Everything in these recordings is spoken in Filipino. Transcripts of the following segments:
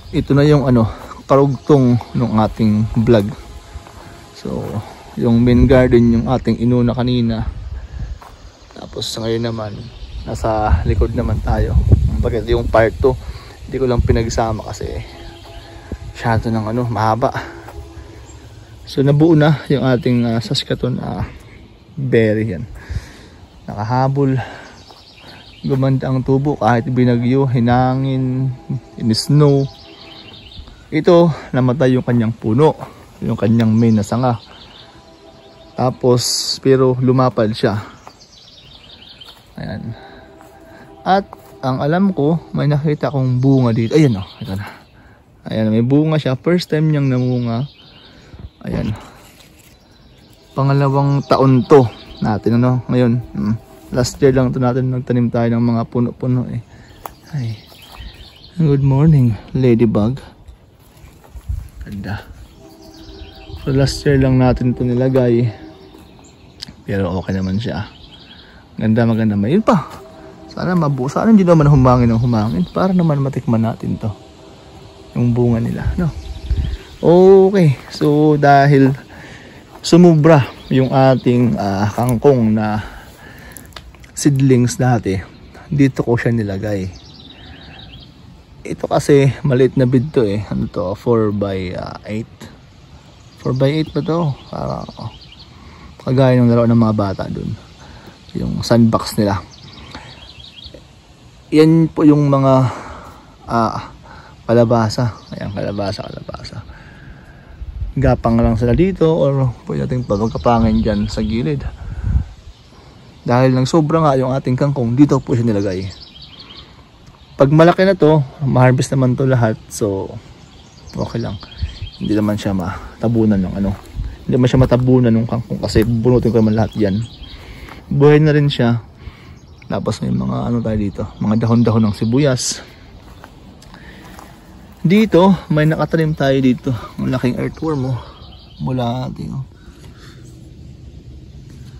ito na yung ano, karugtong ng ating vlog. So yung main garden yung ating inuna kanina, tapos ngayon naman nasa likod naman tayo. Bakit yung part 2 hindi ko lang pinagsama kasi masyado ng ano, mahaba. So nabuo na yung ating Saskatoon berry yan. Nakahabol, gumanda ang tubo kahit binagyo, hinangin, in-snow. Ito, namatay yung kanyang puno, yung kanyang main na sanga. Tapos, pero lumapad siya. Ayan. At, ang alam ko, may nakita akong bunga dito. Ayan o, ito na. Ayan, may bunga siya. First time niyang namunga. Ayan. Pangalawang taon to natin, ano, ngayon. Last year lang to natin nagtanim tayo ng mga puno-puno eh. Ay. Good morning, ladybug. Ganda. So last year lang natin to nilagay. Pero okay naman siya. Ganda, maganda. Mayroon pa. Sana mabuo. Sana hindi naman humangin ng humangin. Para naman matikman natin to. Yung bunga nila, no? Okay. So dahil sumubra yung ating kangkong na seedlings dati, dito ko siya nilagay. Ito kasi maliit na bid to eh. Ano to? 4x8. 4x8 ba to? Kagaya ng laro ng mga bata dun. Yung sandbox nila. Yan po yung mga kalabasa. Ayan, kalabasa. Gapang lang sila dito or pwede natin pagkapangin dyan sa gilid. Dahil nang sobra nga yung ating kangkong, dito po siya nilagay. Pag malaki na to, ma-harvest naman to lahat. So, okay lang. Hindi naman siya matabunan ng ano. Hindi naman siya matabunan ng kangkong kasi bunutin ko naman lahat yan. Buhay na rin siya. Tapos may mga ano tayo dito, mga dahon-dahon ng sibuyas. Dito, may nakatanim tayo dito. Ang laking earthworm oh. Mula natin oh.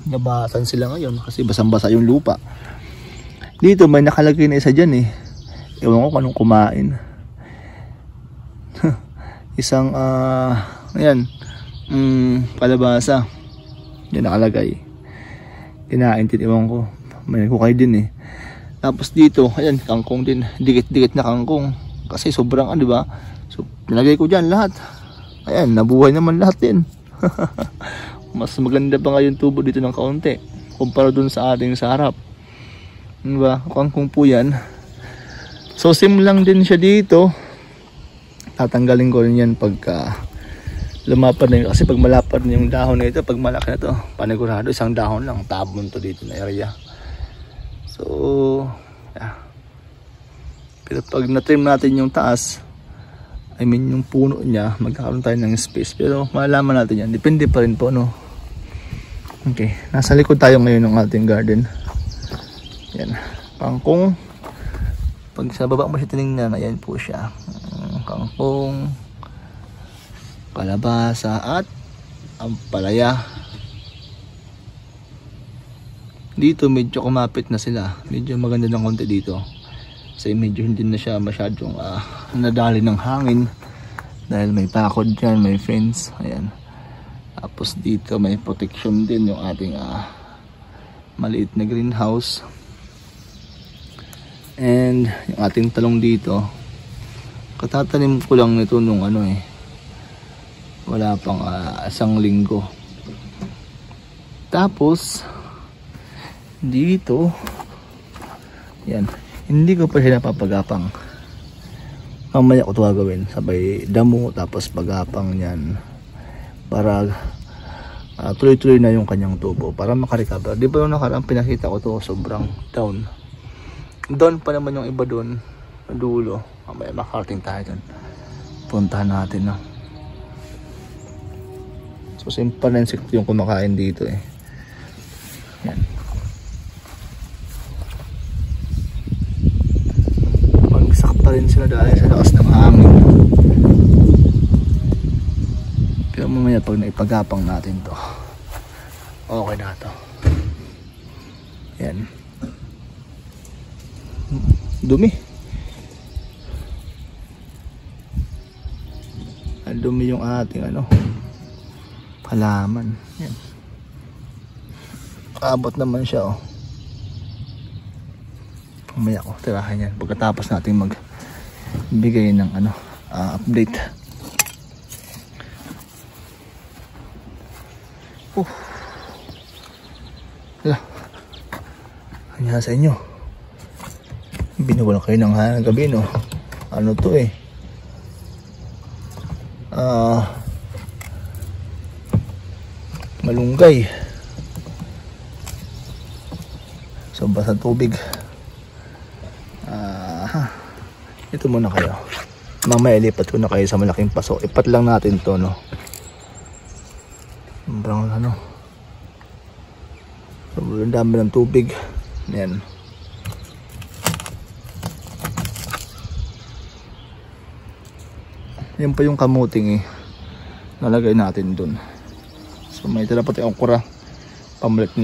Nabasan sila ngayon kasi basang-basa yung lupa. Dito may nakalagay na isa dyan eh. Ewan ko kung anong kumain. Isang ayan, kalabasa. Yan nakalagay. Kinain din, ewan ko. May nagkukay din eh. Tapos dito, ayan, kangkong din. Dikit-dikit na kangkong. Kasi sobrang ano, diba? So, nilagay ko dyan lahat. Ayan, nabuhay naman lahat din. Mas maganda pa nga yung tubo dito ng kaunti kumpara dun sa ating sa harap. Diba? Kangkong po yan. So, sim lang din siya dito. Tatanggalin ko rin yan pagka lumapad na yun. Kasi pag malapad na yung dahon na ito, pag malaki na to, panigurado, isang dahon lang. Tabon to dito na area. So, yeah. Pero pag na-trim natin yung taas, I mean yung puno niya, magkakaroon tayo ng space. Pero malalaman natin yan. Depende pa rin po, no? Okay. Nasa likod tayo ngayon ng ating garden. Yan. Kangkong. Pag sa baba mo siya tinignan, ayan po siya. Kangkong, kalabasa, at ampalaya. Dito medyo kumapit na sila. Medyo maganda ng konti dito. Kasi medyo hindi na siya masyadong nadali ng hangin. Dahil may pakod dyan, may fence. Ayan. Tapos dito may protection din yung ating maliit na greenhouse. And yung ating talong dito, katatanim ko lang nito nung ano eh. Wala pang isang linggo. Tapos dito, yan, hindi ko pa siya napapagapang. Mamaya ko ito gagawin. Sabay damo, tapos pagapang yan. Para tuloy-tuloy na yung kanyang tubo. Para makarecover. Di ba yung nakarang pinakita ko to sobrang down. Down pa naman yung iba doon. Dulo. Mamaya makarating tayo doon. Puntahan natin, no? So simple na insect yung kumakain dito eh. Yan. Pa rin sila dahil sa lakas ng hangin. Pero mamaya pag naipagapang natin to, okay na to. Yan. Dumi. dumi yung ating ano, halaman. Yan. Abot naman siya oh. Mamaya ko tirahan yan pagkatapos natin magbigay ng ano, update. Hala, kanya sa inyo, binuwal kayo ng gabi no. Ano to eh, malunggay. So basta tubig. Ito muna kayo. Mamaya lipat ko na kayo sa malaking paso. Ipat lang natin to no. Sobrang ano. Sobrang dami ng tubig. Yan. Yan pa yung kamuting eh. Nalagay natin dun. So may tira pati okra. Pamalit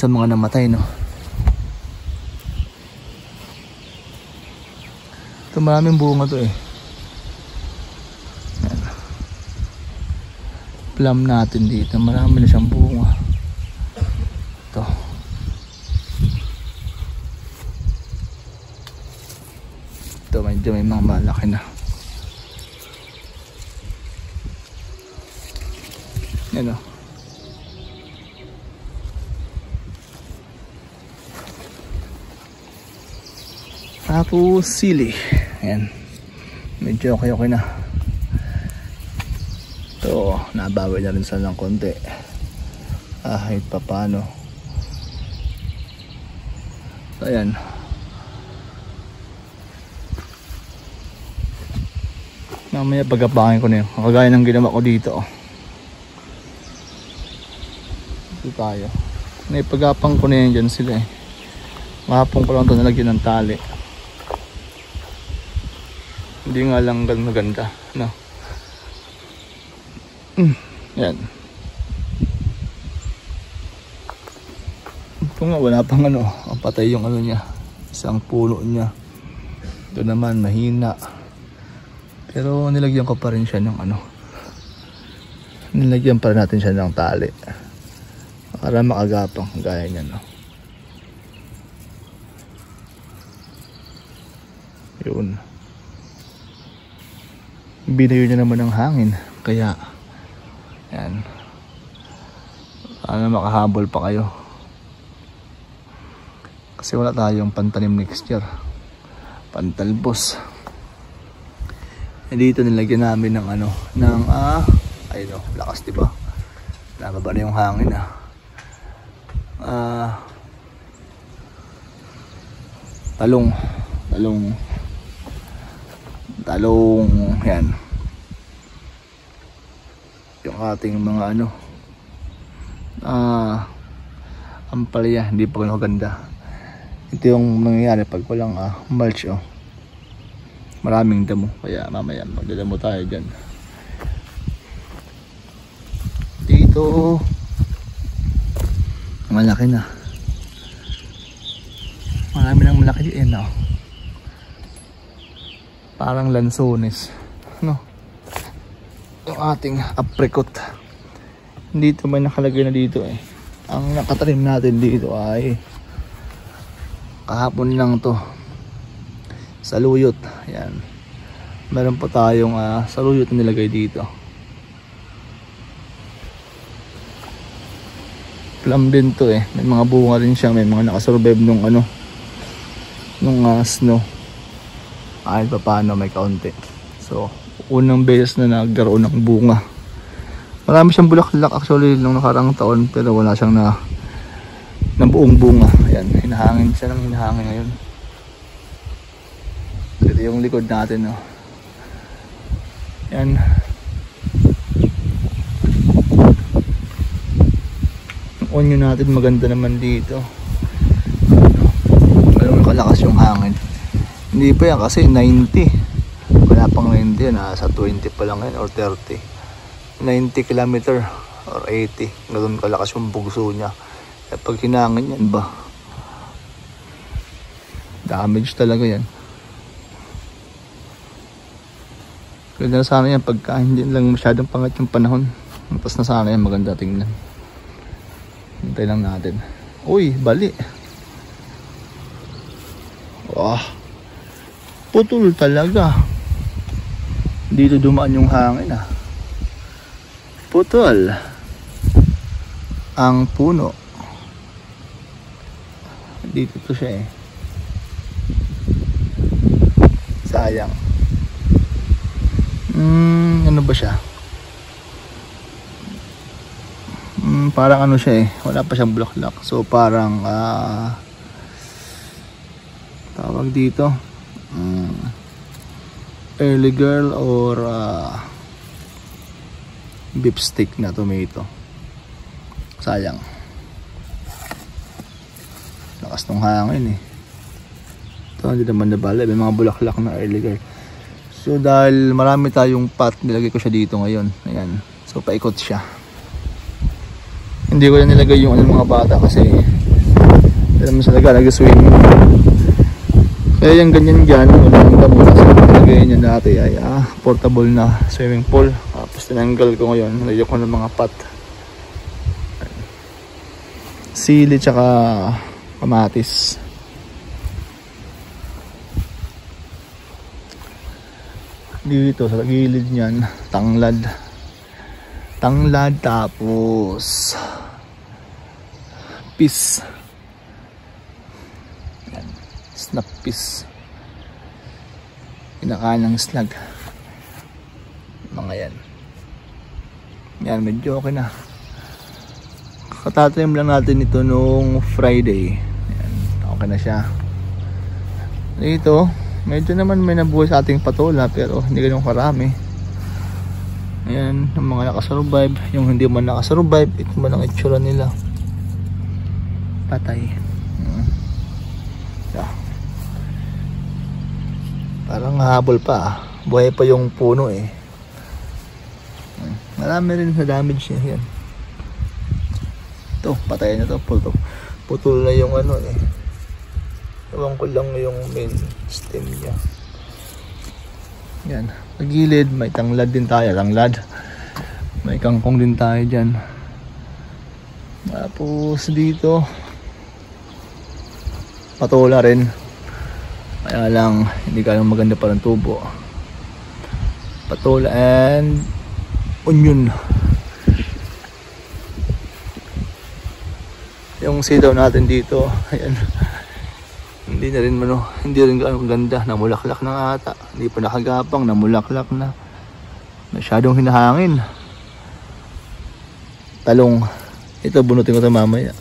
sa mga namatay no. Ito maraming bunga to eh. Yan. Plum natin dito. Marami na siyang bunga. Ito. Ito medyo may mga malaki na. Yan o. Tapos sili. Ayan. Medyo okay na. Ito, nabawi na rin sila ng konti. Kahit pa paano. So ayan. Mamaya pagkapangin ko na yun. Kagaya ng ginawa ko dito. Ito tayo. Naipagapang ko na yan dyan sila eh. Mahapong ko lang ito nalagyan ng tali. Hindi nga lang maganda no? Yan. Ito nga wala pang ano, patay yung ano niya, isang puno niya. Ito naman mahina, pero nilagyan ko pa rin siya ng ano, nilagyan pa rin natin siya ng tali para makagapang gaya niya no. Yun. Binayo niya naman ng hangin. Kaya yan. Sana makahabol pa kayo. Kasi wala tayong pantanim next year. Pantalbos. E dito nilagyan namin ng ano, ng ayun o, lakas diba? Nababa na yung hangin talong yan. Yung ating mga ano, ampalaya, hindi pa maganda. Ito yung nangyayari pag walang mulch oh. Maraming damo, kaya mamaya magdadamo tayo dyan. Dito malaki na, marami nang malaki din oh. Parang lansones no, yung ating apricot. Dito may nakalagay na dito eh. Ang nakatanim natin dito ay kahapon lang to, saluyot. Yan, meron po tayong saluyot na nilagay dito. Plum din to eh, may mga bunga rin siya, may mga nakasurvive nung ano, nung snow. Kahit pa paano may kaunti. So unang beses na nagkaroon ng bunga. Marami siyang bulaklak actually nung nakarang taon, pero wala siyang na buong bunga. Ayan, hinahangin siya ng hinahangin ngayon. Ito yung likod natin no. Ayan. Ang onion natin maganda naman dito. Pero kalakas yung hangin. Hindi pa yan kasi 90. Wala pang 90 yan, nasa 20 pa lang yan or 30. 90 km or 80. Ganun kalakas yung bugso niya. Eh pag hinangin yan ba, damage talaga yan. Ganda na sana yan pagka hindi lang masyadong pangat yung panahon. Tapos na sana yan, maganda tingnan. Hintay lang natin. Uy, bali. Wah, putol talaga. Dito dumaan yung hangin ah. Putol ang puno. Dito to siya eh. Sayang. Ano ba siya? Parang ano siya eh. Wala pa siyang bulaklak. So parang tawag dito early girl or beef stick na tomato. Sayang. Lakas ng hangin eh. Ito hindi naman nabala. May mga bulaklak na early girl. So dahil marami tayong pot, nilagay ko siya dito ngayon. Ayan. So paikot siya. Hindi ko na nilagay yung mga bata kasi hindi naman sila nag-swing. Kaya yung ganyan dyan, walang damo kasi nilagay niya dati ay portable na swimming pool. Tapos tinanggal ko ngayon. Nilagay ko ng mga pot. Sili tsaka kamatis. Dito sa gilid niyan, tanglad. Tanglad tapos peas. Yan, snap peas. Kinakain ng snag. Mga yan. Yan, medyo okay na. Katatrim lang natin ito nung Friday. Yan, okay na siya. Dito medyo naman may nabuhay sa ating patola pero hindi ganun karami. Ayan, yung mga nakasurvive. Yung hindi man nakasurvive, ito man ang itsura nila. Patay. Yeah. Parang habol pa. Buhay pa yung puno eh. Marami rin sa damage niya. Yan. Ito, patayin na ito. Putol na yung ano eh. Ewan ko lang yung main stem niya. Yan. Sa gilid, may tanglad din tayo. Tanglad. May kangkong din tayo dyan. Tapos dito, patola rin. Kaya lang, hindi ka lang maganda pa ng tubo. Patola and onion. Yung sidaw natin dito, ayan. Hindi na rin hindi rin ganda, namulaklak na ata. Hindi pa nakagapang, namulaklak na. Masyadong hinahangin. Talong. Ito, bunutin ko ito mamaya.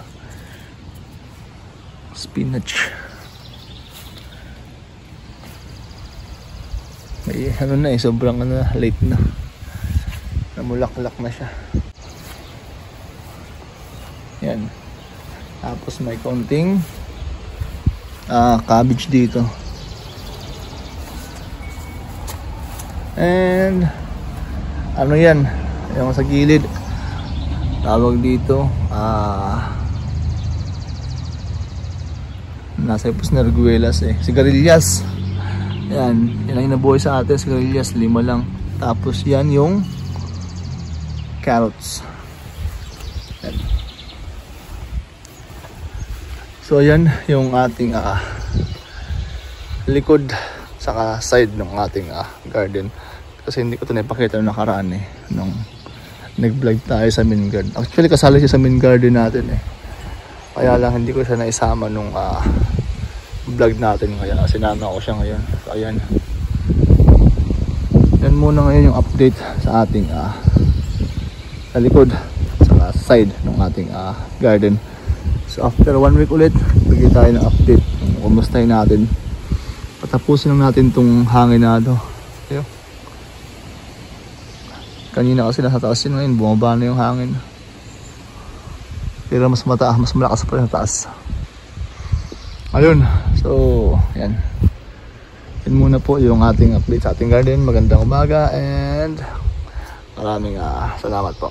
Spinach. May ano na eh, sobrang late na. Namulaklak na siya. Yan. Tapos may konting cabbage dito. And ano yan, yung sa gilid tawag dito nasa ipos na arguelas eh, sigarilyas. Yan, yan ang inabuhay sa atin, sigarilyas, 5 lang. Tapos yan yung carrots. Yan. So yan yung ating likod saka side ng ating garden. Kasi hindi ko ito napakita nung nakaraan eh, nung nag-vlog tayo sa main garden. Actually kasali siya sa main garden natin eh. Kaya lang hindi ko siya naisama nung vlog natin, kaya sinama ko siya ngayon. So ayan. Yan muna ngayon yung update sa ating sa likod saka side ng ating garden. So after 1 week ulit, bigyan tayo ng update kung kumustahin natin. Patapusin lang natin tong hangin na ito. Okay. Kanina kasi nasa taas yun, ngayon bumaba na yung hangin. Pero mas malakas pa rin sa taas. Ayun, so yan. Yan muna po yung ating update sa ating garden. Magandang umaga and maraming salamat po.